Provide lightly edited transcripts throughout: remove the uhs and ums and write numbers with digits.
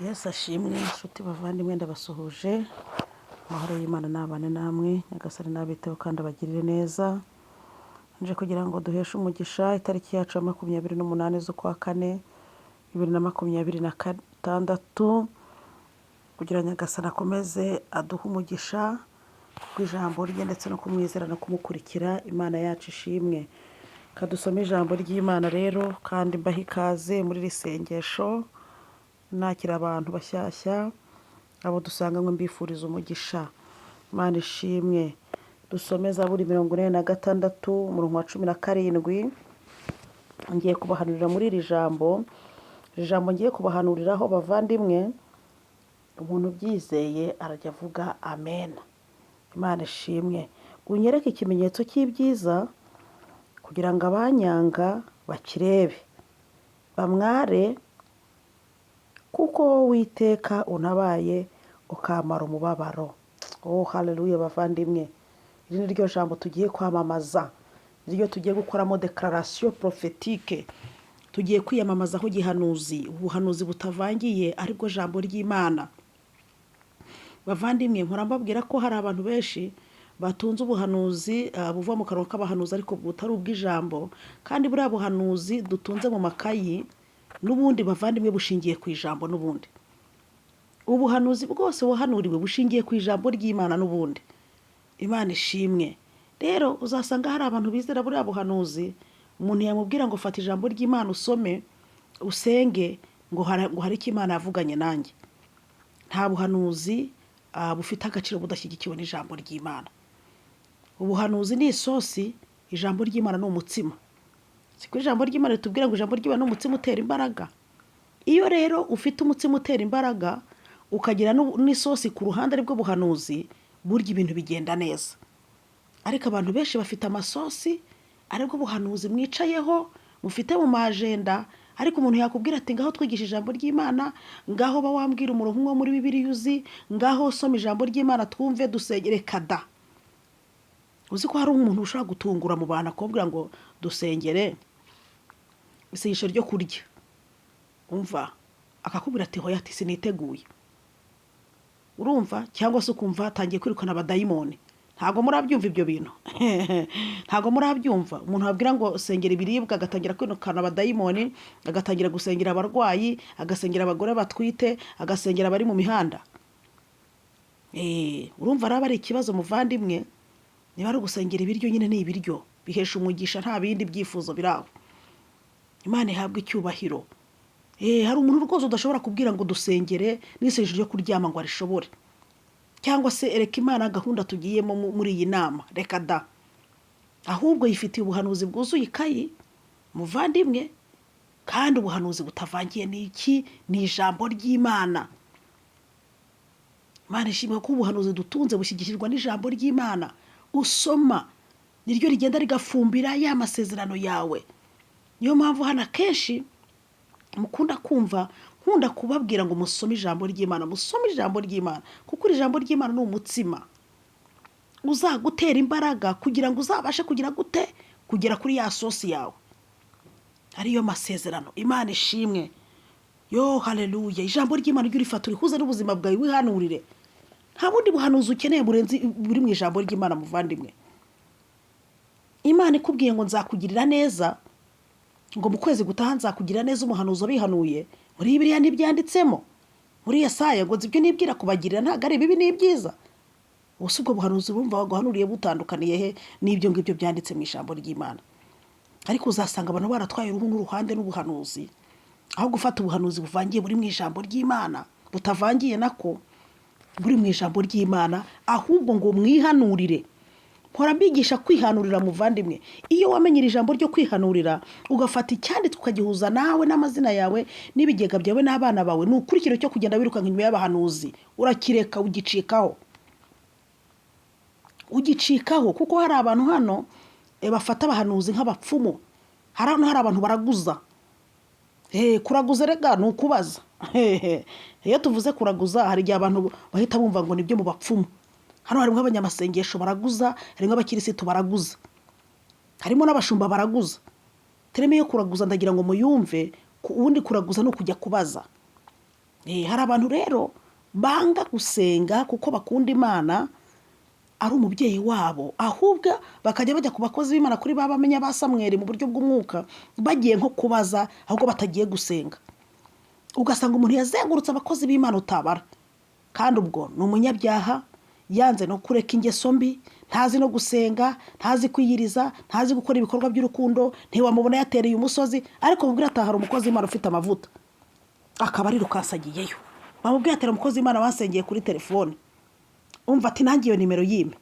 Yesu ashimwe inshuti bavandimwe ndabasuhuje amahoro y'Imana nabane namwe nyagasani nabiteho kandi abagirire neza nje kugira ngo duheshe umugisha itariki yacu ya 28 z'ukwa kane 2026 kugira nyagasani akomeze aduhe umugisha kw'ijambo rye ndetse no kumwizera no kumukurikira. Imana yacu ishimwe. Kadusome ijambo ry'Imana rero kandi mbaha ikaze muri risengesho nakira abantu bashyashya abo dusanganywe mbifuriza umugisha. Imana ishimwe. Dusome Zaburi 46 umurongo wa 17. Ngiye kubahanurira muri iri jambo ngiye kubahanuriraho bavandimwe, umuntu byizeye arajya avuga amen. Imana ishimwe. Unyereke ikimenyetso cy'ibyiza kugira ngo abanyanga bakirebe bamware, kuko Uwiteka unabaye ukamara umubabaro. Oh haleluya bavandimwe. Iri ni ryo jambo tugiye kwamamaza, iryo tugiye gukoramo declaration prophétique. Tugiye kwiyamamazaho gihanuzi, ubuhanuzi butavangiye aribwo jambo ry'Imana. Bavandimwe mpora mbabwira ko hari abantu benshi batunze ubuhanuzi buva mu kanwa k'abahanuzi ariko butari ubw'ijambo, kandi buriya buhanuzi dutunze mu makayi n'ubundi bavandimwe bushingiye ku ijambo. N'ubundi ubuhanuzi bwose wahanuriwe bushingiye ku ijambo ry'Imana n'ubundi. Imana ishimwe. Rero uzasanga hari abantu bizera buriya buhanuzi, umuntu yamubwira ngo fata ijambo ry'Imana usome usenge ngo hari icyo Imana yavuganye nanjye. Nta buhanuzi bufite agaciro budashyigikiwe n'ijambo ry'Imana. Ubuhanuzi ni isosi, ijambo ry'Imana ni umutsima. Siko ijambo ry'Imana ritubwira ngo ijambo ry'Imana ni umutsima utera imbaraga. Iyo rero ufite umutsima utera imbaraga ukagira n'isosi ku ruhande aribwo buhanuzi, burya ibintu bigenda neza. Ariko abantu benshi bafite amasosi aribwo buhanuzi mwicayeho mufite mu majenda, ariko umuntu yakubwira ati ngaho twigisha ijambo ry'Imana, ngaho ba wambwira umurongo umwe muri Bibiliya uzi, ngaho soma ijambo ry'Imana twumve dusengere kada. Uzi ko hari umuntu ushobora gutungura mu bantu akubwira ngo dusengere isengesho ryo kurya, umva akakubwira ati hoya ati siniteguye. Urumva? Cyangwa se ukumva atangiye kwirukana abadayimoni. Ntago murabyumva ibyo bintu. Ntago murabyumva. Umuntu abwira ngo sengera ibiribwa agatangira kwirukana abadayimoni, agatangira gusengera abarwayi, agasengera abagore batwite, agasengera abari mu mihanda. Urumva araba ari ikibazo muvandimwe. Niba ari gusengera ibiryo nyine ni ibiryo bihesha umugisha, nta bindi byifuzo biraho. Imana ihabwa icyubahiro. Hari umuntu rwose udashobora kubwira ngo dusengere n'isengesho ryo kuryama ngo arishobore, cyangwa se ereka Imana gahunda tugiyemo muri iyi nama, reka da. Ahubwo yifitiye ubuhanuzi bwuzuye ikayi muvandimwe, kandi ubuhanuzi butavangiye n'iki ni ijambo ry'Imana. Imana ishimwe ko ubuhanuzi dutunze bushyigikirwa n'ijambo ry'Imana. Usoma niryo rigenda rigafumbira ya masezerano yawe. Niyo mpamvu hana kenshi mukunda kumva nkunda kubabwira ngo musome ijambo ry'Imana, musome ijambo ry'Imana, kuko ijambo ry'Imana ni umutsima uzagutera imbaraga kugira ngo uzabashe kugira gute kugera kuri ya sosi yawe ariyo masezerano. Imana ishimwe. Yo haleluya. Ijambo ry'Imana ryo rifata urihuze n'ubuzima bwawe wihanurire. Nta bundi buhanuzi ukeneye burenze buri mu ijambo ry'Imana muvandimwe. Imana ikubwiye ngo nzakugirira neza, ngo mu kwezi gutaha nzakugirira neza, umuhanuzi abihanuye muri Bibiliya n'ibyanditsemo muri Yesaya ngo ibyo nibwira kubagirira ntago ari bibi n'ibyiza. Ubwo ubwo buhanuzi bumva baguhanuriye butandukaniye he n'ibyo ngibyo byanditse mu ijambo ry'Imana. Ariko uzasanga abantu baratwaye uruhu n'uruhande n'ubuhanuzi, aho gufata ubuhanuzi buvangiye buri mu ijambo ry'Imana, butavangiye nako buri mu ijambo ry'Imana, ahubwo ngo mwihanurire. Mpora mbigisha kwihanurira muvandimwe. Iyo wamenyera ijambo ryo kwihanurira ugafata icyanditswe ukagihuza nawe n'amazina yawe n'ibigega byawe n'abana bawe, ni ukurikiro cyo kugenda wirukanka inyuma y'abahanuzi, urakireka ugicikaho. Kuko hari abantu hano bafata abahanuzi nk'abapfumu. Hari abantu baraguza. Kuraguza rega ni ukubaza. Iyo tuvuze kuraguza hari igihe abantu bahita bumva ngo nibyo mu bapfumu. Hano harimo abanyamasengesho baraguza, harimo abakirisitu baraguza, harimo n'abashumba baraguza. Tereme yo kuraguza ndagira ngo muyumve, ubundi kuraguza no kujya kubaza. Hari abantu rero banga gusenga kuko bakunda Imana ari umubyeyi wabo, ahubwo bakajya bajya ku bakozi b'Imana kuri ba bamenya ba Samweli mu buryo bw'umwuka, bagiye nko kubaza ahubwo batagiye gusenga. Ugasanga umuntu yazengurutse abakozi b'Imana utabara, kandi ubwo ni umunyabyaha, yanze no kureka ingeso mbi, ntazi no gusenga, ntazi kwiyiriza, ntazi gukora ibikorwa by'urukundo, ntiwamubona yatereye umusozi, ariko mubwira ati hari umukozi w'Imana ufite amavuta, akaba ari rukasagiyeyo. Bamubwira ati umukozi w'Imana wansengeye kuri telefone, umva ati nange iyo nimero yime.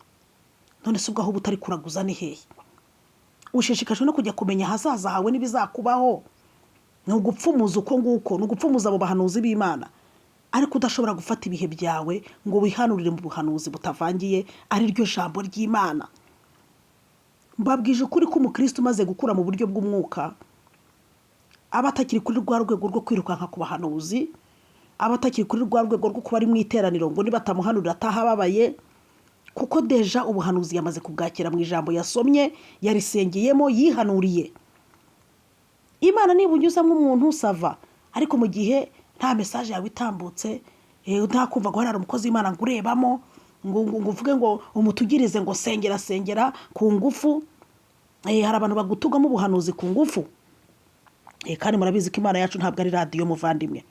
None se ubwo aho butari kuraguza ni hehe? Ushishikajwe no kujya kumenya ahazaza hawe n'ibizakubaho, ni ugupfumuza uko nguko, ni ugupfumuza abo bahanuzi b'Imana, ariko udashobora gufata ibihe byawe ngo wihanurire mu buhanuzi butavangiye ari ryo jambo ry'Imana. Mbabwije ukuri ko umukristo umaze gukura mu buryo bw'umwuka aba atakiri kuri rwa rwego rwo kwirukanka ku bahanuzi, aba atakiri kuri rwa rwego rwo kuba ari mu iteraniro ngo nibatamuhanurira atahababaye, kuko deja ubuhanuzi yamaze kubwakira mu ijambo yasomye, yarisengeyemo, yihanuriye. Imana niba unyuzamo umuntu sava, ariko mu gihe nta message yawe itambutse, nta kumva ngo hari umukozi w'Imana ngo urebamo, ngo uvuge ngo umutugirize ngo sengera ku ngufu. Hari abantu bagutugamo ubuhanuzi ku ngufu. Kandi murabizi ko Imana yacu ntabwo ari radio muvandimwe.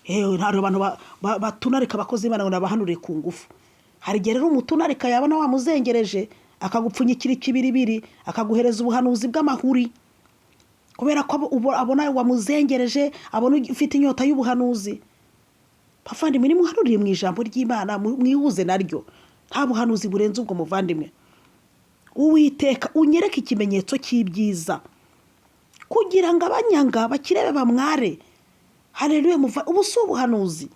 Hari abantu batunarika abakozi b'Imana ngo nabahanuriye ku ngufu. Hari igihe rero umutunarika yabona wamuzengereje akagupfunyikira ikibiribiri, akaguhereza ubuhanuzi bw'amahuri, kubera ko abona wamuzengereje, abona ufite inyota y'ubuhanuzi. Bavandimwe, nimuhanurire mu ijambo ry'Imana, mwihuze naryo. Nta buhanuzi burenze ubwo muvandimwe. Uwiteka unyereke ikimenyetso cy'ibyiza, kugira ngo abanyanga bakirebe bamware. Haleluya. Ubu si ubuhanuzi.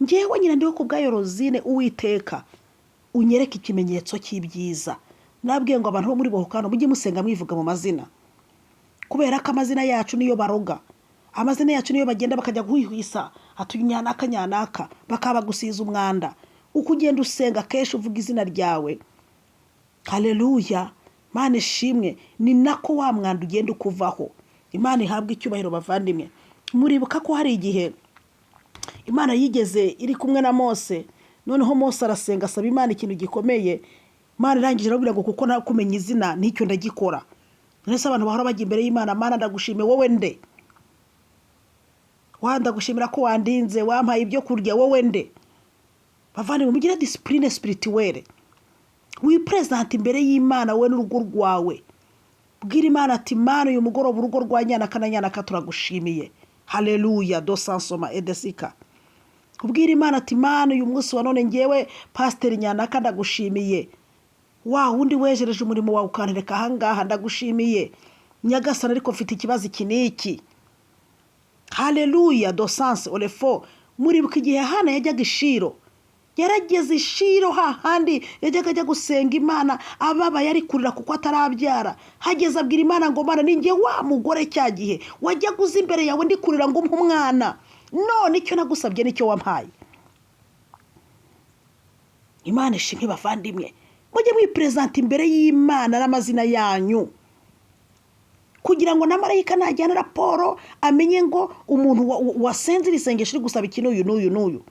Njyewe nyine ndiho kubwayo Rosine, Uwiteka unyereke ikimenyetso cy'ibyiza. Nabwiye ngo abantu bo muri Bohokano mujye musenga mwivuga mu mazina, kubera ko amazina yacu niyo baroga, amazina yacu niyo bagenda bakajya guhwihwisa nyanaka, bakaba gusiza umwanda. Uko ugenda usenga kenshi uvuga izina ryawe, haleluya, Mana ishimwe, ni nako wa mwanda ugenda ukuvaho. Imana ihabwa icyubahiro bavandimwe. Muribuka ko hari igihe Imana yigeze iri kumwe na Mose, noneho Mose arasenga asaba Imana ikintu gikomeye. Imana irangije arabwira ngo kuko nta kumenya izina nicyo ndagikora. Nese abantu bahora bajya imbere y'Imana, Mana ndagushime, wowe nde? Wanda gushimira ko wandinze, wampaye ibyo kurya, wowe nde? Bavandimwe, mugire discipline spirituelle. Wipresent imbere y'Imana we n'urugo rwawe. Bwira Imana ati Mana uyu mugoroba urugo rwa Nyanaka turagushimiye. Haleluya. Dosansoma edesika. Kubwira Imana ati Mana uyu munsi wa none ngewe Pastor Nyanaka ndagushimiye. Wa wundi wejereje umurimo wawe ukantereka ahangaha, ndagushimiye. Nyagasani ariko mfite ikibazo iki n'iki. Haleluya. Dosanse olefo. Muribuka igihe Hana yajyaga i Shilo, yarageze i Shilo hahandi yajyaga ajya gusenga Imana, ababa yari kurira kuko atarabyara. Hageze abwira Imana ngo Mana ninjye wa mugore cya gihe wajya guza imbere yawe ndi kurira ngo umpe umwana, none icyo nagusabye nicyo wampaye. Imana ishimwe bavandimwe, mujye mwipresent imbere y'Imana n'amazina yanyu, kugira ngo na marayika najyana raporo amenye ngo umuntu wasenze isengesho iri gusaba ikintu n'uyu.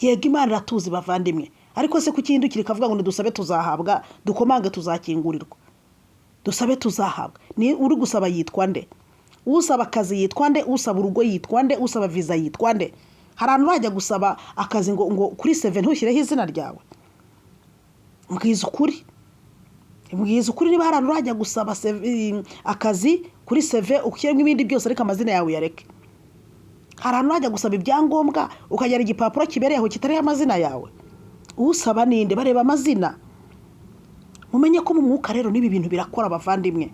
Yego Imana iratuzi bavandimwe, ariko se kukihindukira ikavuga ngo dusabe tuzahabwa, dukomange tuzakingurirwa. Dusabe tuzahabwa. Ni uri gusaba yitwa nde? Usaba akazi yitwa nde? Usaba urugo yitwa nde? Usaba visa yitwa nde? Harantu urajya gusaba akazi ngo kuri 7 ntushyireho izina ryawe? Mbwiza ukuri niba harantu urajya gusaba akazi kuri 7 ukiremo ibindi byose ariko amazina yawe yareke. Harantu urajya gusaba ibyangombwa ukagera igipapuro kibereyeho kitariho amazina yawe. Usaba ninde? Bareba amazina. Mumenye ko mu mwuka rero nibi bintu birakora bavandimwe.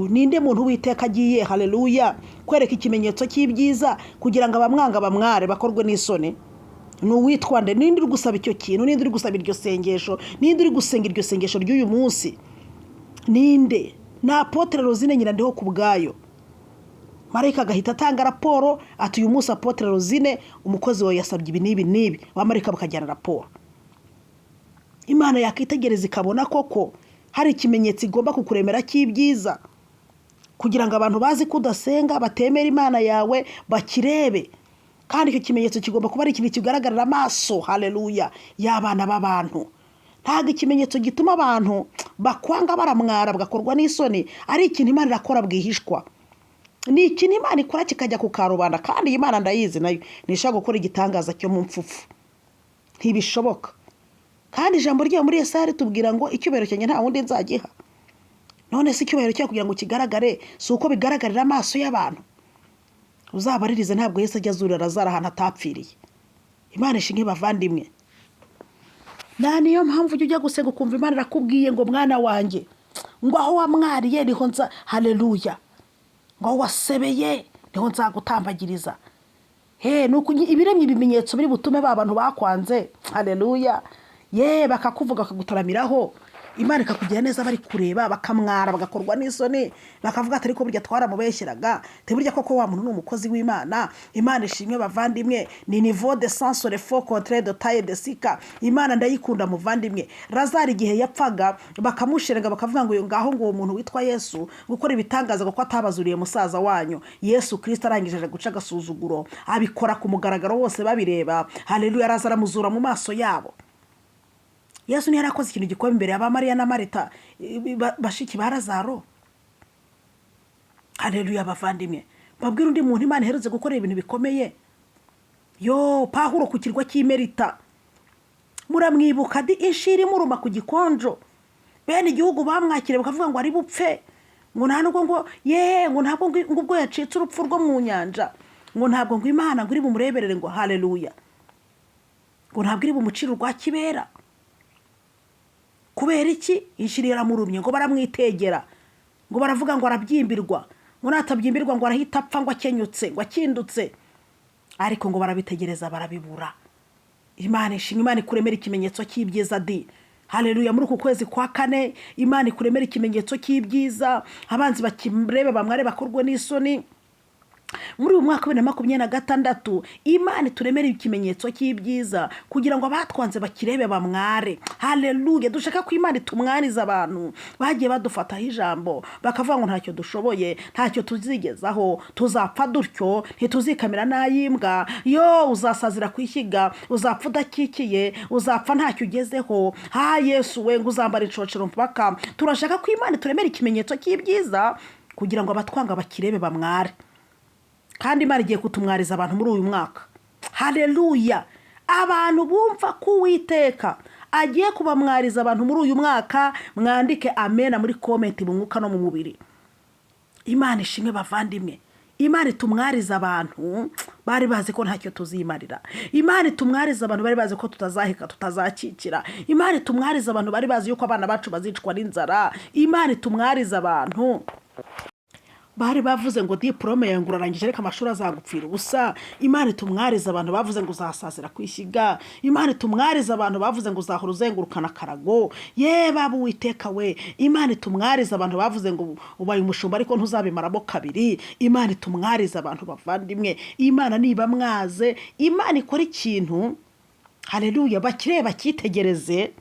Ninde muntu Uwiteka agiye, haleluya, kwereka ikimenyetso cy'ibyiza kugira ngo abamwanga bamware bakorwe n'isoni? N'uwitwa nde? Ninde uri gusaba icyo kintu? Ninde uri gusaba iryo sengesho? Ninde uri gusenga iryo sengesho ry'uyu munsi? Ninde? Na Apotre Rosine nyina ndiho kubgayo. Marayika agahita atanga raporo ati uyu munsi Apotre Rosine umukozi wawe yasabye ibi n'ibi. Bamarayika bakajyana raporo. Imana yakitegereza ikabona koko hari ikimenyetso igomba kukuremera cy'ibyiza. kugira ngo abantu bazi ko udasenga batemera imana yawe bakirebe. kandi icyo kimenyetso kigomba kuba ari ikintu kigaragarira amaso, haleluya, y'abana b'abantu. ntabwo ikimenyetso gituma abantu bakwanga baramwara bagakorwa n'isoni ari ikintu Imana irakora bwihishwa. ni ikintu Imana ikora kikajya ku karubanda, kandi iyi Imana ndayizi nayo ntishobora gukora igitangaza cyo mu mfufu, ntibishoboka. kandi ijambo ryayo muri Yesaya ritubwira ngo icyubahiro cyanjye nta wundi nzagiha. none se icyubahiro cyayo kugira ngo kigaragare si uko bigaragarira amaso y'abantu? uzabaririze ntabwo Yesu ajya azurira Lazaro ahantu atapfiriye. Imana ishinge bavandimwe. niyo mpamvu ujya gusenga ukumva Imana irakubwiye ngo mwana wanjye, ngo aho wamwariye niho nza, haleluya, ngo aho wasebeye niho nzagutambagiriza. nuko ibiremye ibimenyetso biri butume ba bantu bakwanze, haleluya, bakakuvuga bakagutaramiraho, Imana ikakugira neza bari kureba, bakamwara bagakorwa n'isoni, bakavuga ati ariko burya twaramubeshyeraga, te burya koko wa muntu ni umukozi w'Imana. Imana ishimwe bavandimwe. ni niveau de sens le faux contre de taille de sika. Imana ndayikunda muvandimwe. Lazaro igihe yapfaga bakamusherega bakavuga ngo ngaho ngo uwo muntu witwa Yesu gukora ibitangaza kuko atabazuriye musaza wanyu. Yesu Kristo arangije guca agasuzuguro, abikora ku mugaragaro wose babireba, haleluya. Lazaro amuzura mu maso yabo. Yesu ni yarakoze ikintu gikomeye imbere y'aba Mariya na Marita, bashiki ba Lazaro, haleluya bavandimwe. babwira undi muntu Imana iherutse gukora ibintu bikomeye. Pawulo ku kirwa cy'Imerita, muramwibuka inshiri muruma ku gikonjo, bene igihugu bamwakire bakavuga ngo ari bupfe, ngo nta nubwo ngo ngo ntabwo ngo ubwo yacitse urupfu rwo mu nyanja, ngo ntabwo ngo Imana ngo iri bumureberere, ngo haleluya, ngo ntabwo iri bumucira urwa kibera. kubera iki? inshiri yaramurumye, ngo baramwitegera, ngo baravuga ngo arabyimbirwa, ngo natabyimbirwa ngo arahita apfa, ngo akenyutse, ngo akindutse, ariko ngo barabitegereza barabibura. Imana ishimwe. Imana ikuremera ikimenyetso cy'ibyiza haleluya. muri uku kwezi kwa kane Imana ikuremera ikimenyetso cy'ibyiza, abanzi bakirebe bamware bakorwe n'isoni. muri uyu mwaka wa 2026 Imana ituremera ikimenyetso cy'ibyiza kugira ngo abatwanze bakirebe bamware, haleluya. dushaka ko Imana itumwaniza abantu bagiye badufataho ijambo bakavuga ngo ntacyo dushoboye, ntacyo tuzigezaho, tuzapfa dutyo, ntituzikamira n'ayimbwa, uzasazira kwishyiga, uzapfa udakikiye, uzapfa ntacyo ugezeho, Yesu we ngo uzambara inshocero mpaka. turashaka ko Imana ituremera ikimenyetso cy'ibyiza kugira ngo abatwanga bakirebe bamware. kandi Imana igiye kutumwariza abantu muri uyu mwaka, haleluya. abantu bumva ko Uwiteka agiye kubamwariza abantu muri uyu mwaka, mwandike amena muri comment mu mwuka no mu mubiri. Imana ishimwe bavandimwe. Imana itumwariza abantu bari bazi ko ntacyo tuzimarira. Imana itumwariza abantu bari bazi ko tutazaheka tutazakikira. Imana itumwariza abantu bari bazi yuko abana bacu bazicwa n'inzara. Imana itumwariza abantu bari bavuze ngo diplome yawe ngurarangije reka amashuri azagupfira ubusa. Imana itumwariza abantu bavuze ngo uzasazira kwishyiga. Imana itumwariza abantu bavuze ngo uzahora uzengurukana karago. baba Uwiteka we. Imana itumwariza abantu bavuze ngo ubaye umushumba ariko ntuzabimaramo kabiri. Imana itumwariza abantu bavandimwe. Imana niba mwaze, Imana ikora ikintu, haleluya, bakireba bakitegereze.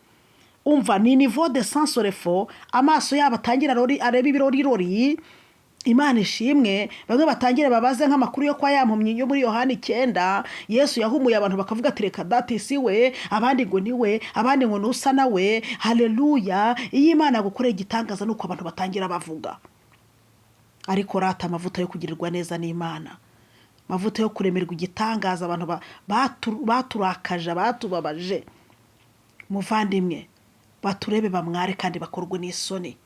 umva ni niveau de sens le faux, amaso yabo atangira areba ibirori. Imana ishimwe. bamwe batangira babaze nk'amakuru yo kwa yampumye yo muri Yohana 9. Yesu yahumuye abantu bakavuga ati reka dati si we, abandi ngo ni we, abandi ngo nusa nawe, haleluya. iyo Imana gukorera igitangaza nuko abantu batangira bavuga. ariko rata amavuta yo kugirirwa neza n'Imana, amavuta yo kuremerwa igitangaza, abantu baturakaje, batubabaje, muvandimwe, baturebe bamware kandi bakorwe n'isoni.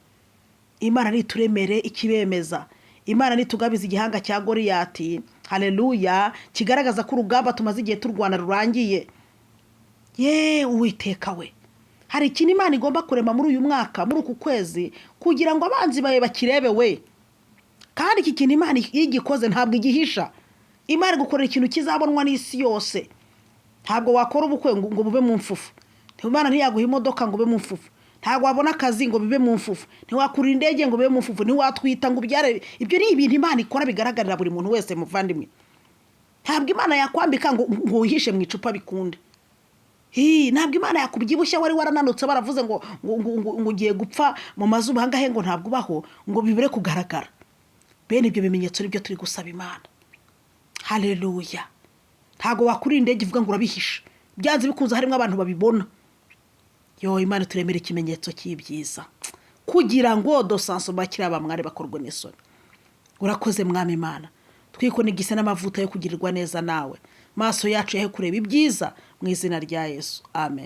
Imana nituremere ikibemeza. Imana nitugabiza igihanga cya Goliyati, haleluya, kigaragaza ko urugamba tumaze igihe turwana rurangiye. Uwiteka we, hari ikintu Imana igomba kurema muri uyu mwaka, muri uku kwezi, kugira ngo abanzi bawe bakirebe we. kandi iki kintu Imana igikoze ntabwo igihisha. Imana gukorera ikintu kizabonwa n'isi yose. ntabwo wakora ubukwe ngo bube mu mfufu. Imana ntiyaguha imodoka ngo bube mu mfufu. ntabwo wabona akazi ngo bibe mu mfufu. ntiwakurira indege ngo bibe mu mfufu. ntiwatwita ngo ubyare. ibyo ni ibintu Imana ikora bigaragarira buri muntu wese muvandimwe. ntabwo Imana yakwambika ngo uhishe mu icupa bikunde. ntabwo Imana yakubyibushya wari warananutse baravuze ngo ugiye gupfa mu mazuba hangahe ngo ntabwo ubaho ngo bibure kugaragara. bene ibyo bimenyetso nibyo turi gusaba Imana. Haleluya. Ntago wakurira indege ivuga ngo urabihisha, byanze bikunze harimo abantu babibona. Imana turemera ikimenyetso cy'ibyiza kugira ngo dosanso bakira abamware bakorwe n'isoni. Urakoze mwami Imana, twikonegise n'amavuta yo kugirirwa neza nawe, maso yacu yahe kureba ibyiza, mu izina rya Yesu, amen.